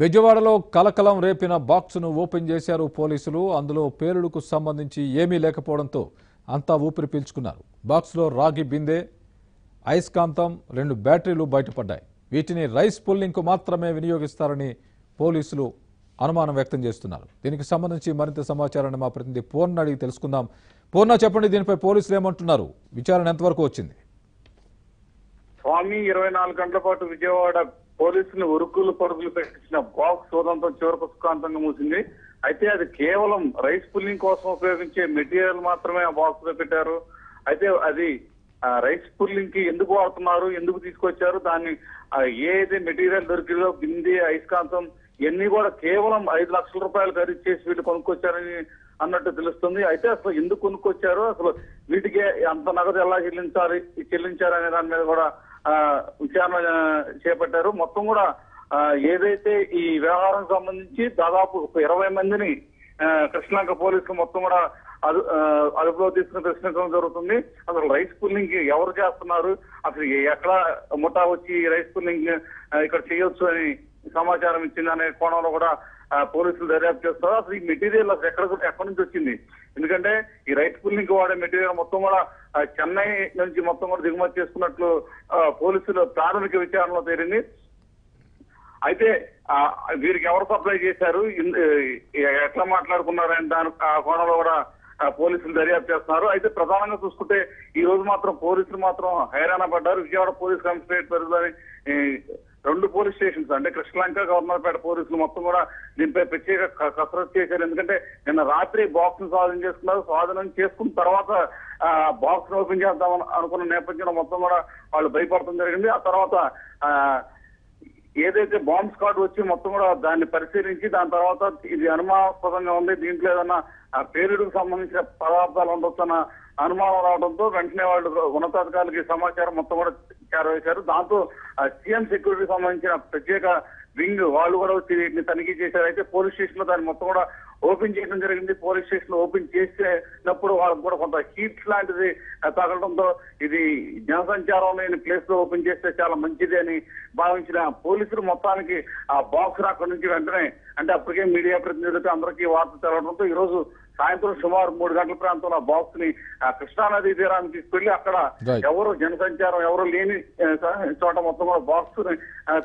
బెజవాడలో కలకలం రేపిన బాక్స్ను ఓపెన్ చేశారు పోలీసులు. అందులో పేలుడుకు సంబంధించి ఏమీ లేకపోవడంతో అంతా ఊపిరి పీల్చుకున్నారు. బాక్స్లో రాగి బిందె, అయస్కాంతం, 2 బ్యాటరీలు బయటపడ్డాయి. వీటిని రైస్ పుల్లింగ్కు మాత్రమే వినియోగిస్తారని పోలీసులు అనుమానం వ్యక్తం చేస్తున్నారు. దీనికి సంబంధించి మరింత సమాచారాన్ని మా ప్రతినిధి పూర్ణ అడిగి తెలుసుకుందాం. పూర్ణ, చెప్పండి, దీనిపై పోలీసులు ఏమంటున్నారు? విచారణ ఎంతవరకు వచ్చింది? స్వామి 24 గంటల పాటు విజయవాడ పోలీసులు ఉరుకులు పరుగులు పెట్టించిన బాక్స్ సోదంతం చివరకు సుఖాంతంగా మూసింది. అయితే అది కేవలం రైస్ పుల్లింగ్ కోసం ఉపయోగించే మెటీరియల్ మాత్రమే ఆ బాక్స్ లో పెట్టారు. అయితే అది రైస్ పుల్లింగ్ కి ఎందుకు వాడుతున్నారు, ఎందుకు తీసుకొచ్చారు, దాన్ని ఏదైతే మెటీరియల్ దొరికిందో బింది, అయస్కాంతం ఇవన్నీ కూడా కేవలం 5 లక్షల రూపాయలు ఖరీదు చేసి వీళ్ళు కొనుక్కొచ్చారని అన్నట్టు తెలుస్తుంది. అయితే అసలు ఎందుకు కొనుక్కొచ్చారు, అసలు వీటికి అంత నగదు ఎలా చెల్లించారు అనే దాని మీద కూడా విచారణ చేపట్టారు. మొత్తం కూడా ఏదైతే ఈ వ్యవహారం సంబంధించి దాదాపు 20 మందిని కృష్ణలంక పోలీసులు మొత్తం కూడా అదుపులో తీసుకుని ప్రశ్నించడం జరుగుతుంది. అసలు రైస్ పుల్లింగ్ ఎవరు చేస్తున్నారు, అసలు ఎక్కడ ముఠా వచ్చి రైస్ పుల్లింగ్ ఇక్కడ చేయొచ్చు అని సమాచారం ఇచ్చింది అనే కోణంలో కూడా పోలీసులు దర్యాప్తు చేస్తారు. అసలు ఈ మెటీరియల్ అసలు ఎక్కడి నుంచి వచ్చింది? ఎందుకంటే ఈ రైస్ పుల్లింగ్ వాడే మెటీరియల్ మొత్తం కూడా చెన్నై నుంచి మొత్తం కూడా దిగుమతి చేసుకున్నట్లు పోలీసులు ప్రాథమిక విచారణలో తేలింది. అయితే వీరికి ఎవరు సప్లై చేశారు, ఎట్లా మాట్లాడుకున్నారని దాని ఆ కోణంలో కూడా పోలీసులు దర్యాప్తు చేస్తున్నారు. అయితే ప్రధానంగా చూసుకుంటే ఈ రోజు మాత్రం పోలీసులు మాత్రం హైరాణ పడ్డారు. విజయవాడ పోలీస్ కమిషనరేట్ పరిధిలోని 2 పోలీస్ స్టేషన్స్ అంటే కృష్ణలంక, గవర్నర్పేట పోలీసులు మొత్తం కూడా దీనిపై ప్రత్యేక కసరత్తు చేశారు. ఎందుకంటే నిన్న రాత్రి బాక్స్ ను స్వాధీనం చేసుకున్నారు. స్వాధీనం చేసుకున్న తర్వాత బాక్స్ ను ఓపెన్ చేద్దామని అనుకున్న నేపథ్యంలో మొత్తం కూడా వాళ్ళు భయపడటం జరిగింది. ఆ తర్వాత ఏదైతే బాంబ్ స్క్వాడ్ వచ్చి మొత్తం కూడా దాన్ని పరిశీలించి దాని తర్వాత ఇది అనుమానాస్పదంగా ఉంది, దీంట్లో ఏదన్నా పేలుడుకు సంబంధించిన పదార్థాలు ఉండొచ్చన్న అనుమానం రావడంతో వెంటనే వాళ్ళు ఉన్నతాధికారులకి సమాచారం మొత్తం కూడా చేరవేశారు. దాంతో సీఎం సెక్యూరిటీకి సంబంధించిన ప్రత్యేక వింగ్ వాళ్ళు కూడా వచ్చి వీటిని తనిఖీ చేశారు. అయితే పోలీస్ స్టేషన్ లో దాన్ని మొత్తం కూడా ఓపెన్ చేయడం జరిగింది. పోలీస్ స్టేషన్ ఓపెన్ చేసినప్పుడు వాళ్ళకు కూడా కొంత హీట్ లాంటిది తగలడంతో ఇది జనసంచారం లేని ప్లేస్ లో ఓపెన్ చేస్తే చాలా మంచిది అని భావించిన పోలీసులు మొత్తానికి ఆ బాక్స్ అక్కడి నుంచి వెంటనే, అంటే అప్పటికే మీడియా ప్రతినిధులకి అందరికీ వార్త తెలవడంతో ఈ రోజు సాయంత్రం సుమారు 3 గంటల ప్రాంతంలో ఆ బాక్స్ ని కృష్ణానదీ తీరానికి తీసుకెళ్లి అక్కడ ఎవరు జనసంచారం ఎవరు లేని చోట మొత్తం కూడా బాక్స్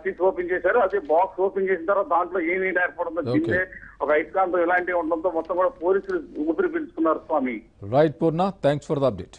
తీసి ఓపెన్ చేశారు. అదే బాక్స్ ఓపెన్ చేసిన తర్వాత దాంట్లో ఏమీ ఏర్పడుతుందో దిండే ఒక అయస్కాంతం ఇలాంటివి ఉండడంతో మొత్తం కూడా పోలీసులు ఊపిరి పీల్చుకున్నారు. స్వామి రైట్ Purna, thanks for the update.